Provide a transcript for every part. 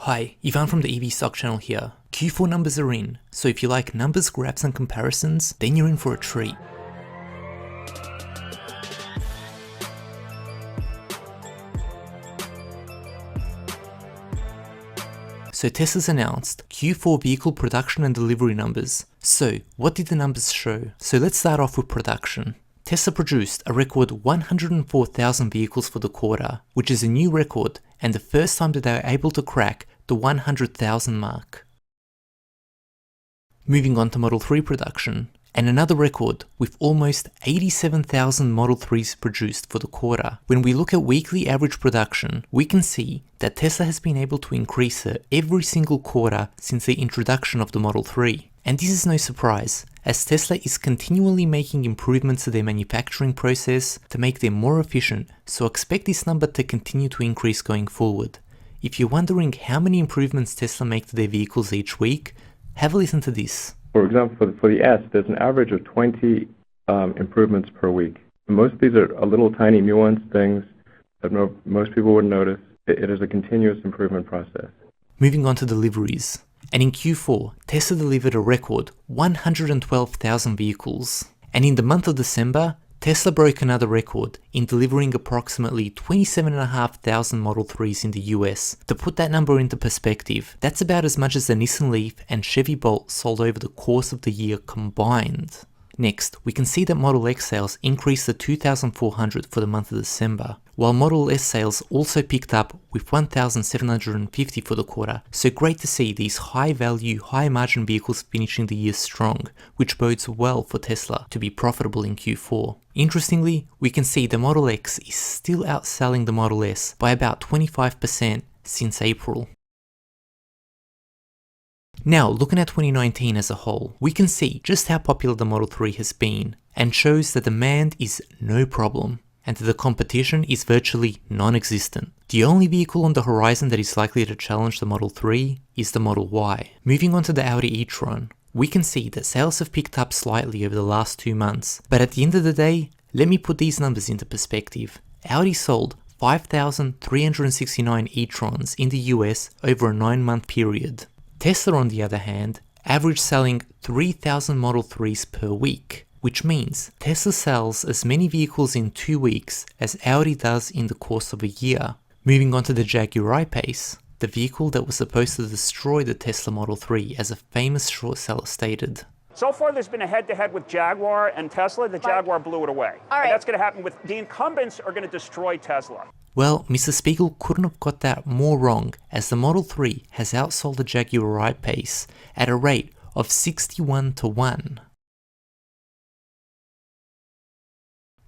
Hi, Ivan from the EV Stock channel here. Q4 numbers are in, so if you like numbers, graphs and comparisons, then you're in for a treat. So Tesla's announced Q4 vehicle production and delivery numbers. So what did the numbers show? So let's start off with production. Tesla produced a record 104,000 vehicles for the quarter, which is a new record and the first time that they were able to crack the 100,000 mark. Moving on to Model 3 production, and another record with almost 87,000 Model 3s produced for the quarter. When we look at weekly average production, we can see that Tesla has been able to increase it every single quarter since the introduction of the Model 3. And this is no surprise, as Tesla is continually making improvements to their manufacturing process to make them more efficient, so expect this number to continue to increase going forward. If you're wondering how many improvements Tesla make to their vehicles each week, have a listen to this. For example, for the S, there's an average of 20 improvements per week. Most of these are little tiny nuanced things that most people wouldn't notice. It is a continuous improvement process. Moving on to deliveries. And in Q4, Tesla delivered a record 112,000 vehicles. And in the month of December, Tesla broke another record in delivering approximately 27,500 Model 3s in the US. To put that number into perspective, that's about as much as the Nissan Leaf and Chevy Bolt sold over the course of the year combined. Next, we can see that Model X sales increased to 2,400 for the month of December, while Model S sales also picked up with 1,750 for the quarter, so great to see these high-value, high-margin vehicles finishing the year strong, which bodes well for Tesla to be profitable in Q4. Interestingly, we can see the Model X is still outselling the Model S by about 25% since April. Now, looking at 2019 as a whole, we can see just how popular the Model 3 has been, and shows that demand is no problem, and that the competition is virtually non-existent. The only vehicle on the horizon that is likely to challenge the Model 3 is the Model Y. Moving on to the Audi e-tron, we can see that sales have picked up slightly over the last 2 months, but at the end of the day, let me put these numbers into perspective. Audi sold 5,369 e-trons in the US over a 9-month period. Tesla, on the other hand, averaged selling 3,000 Model 3s per week, which means Tesla sells as many vehicles in 2 weeks as Audi does in the course of a year. Moving on to the Jaguar I-Pace, the vehicle that was supposed to destroy the Tesla Model 3, as a famous short seller stated. So far, there's been a head-to-head with Jaguar and Tesla. The Jaguar blew it away. All right. And that's going to happen with the incumbents are going to destroy Tesla. Well, Mr. Spiegel couldn't have got that more wrong, as the Model 3 has outsold the Jaguar I-Pace at a rate of 61-1.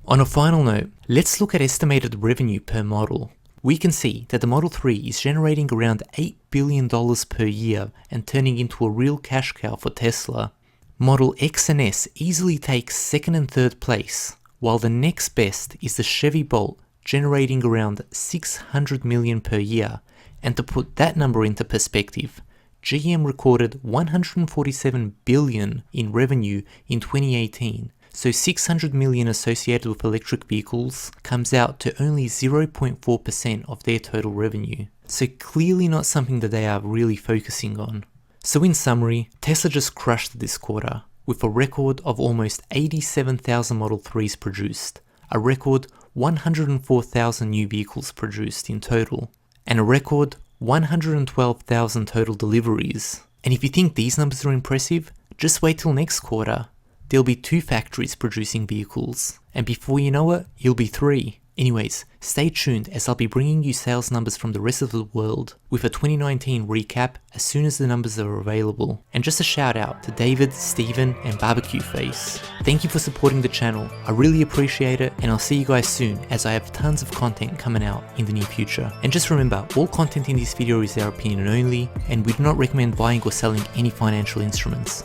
On a final note, let's look at estimated revenue per model. We can see that the Model 3 is generating around $8 billion per year and turning into a real cash cow for Tesla. Model X and S easily take second and third place, while the next best is the Chevy Bolt, generating around $600 million per year. And to put that number into perspective, GM recorded $147 billion in revenue in 2018, so $600 million associated with electric vehicles comes out to only 0.4% of their total revenue. So clearly not something that they are really focusing on. So in summary, Tesla just crushed this quarter, with a record of almost 87,000 Model 3s produced, a record 104,000 new vehicles produced in total, and a record 112,000 total deliveries. And if you think these numbers are impressive, just wait till next quarter. There'll be 2 factories producing vehicles, and before you know it, you'll be 3. Anyways, stay tuned as I'll be bringing you sales numbers from the rest of the world with a 2019 recap as soon as the numbers are available. And just a shout out to David, Steven and Barbecue Face. Thank you for supporting the channel, I really appreciate it, and I'll see you guys soon as I have tons of content coming out in the near future. And just remember, all content in this video is our opinion only, and we do not recommend buying or selling any financial instruments.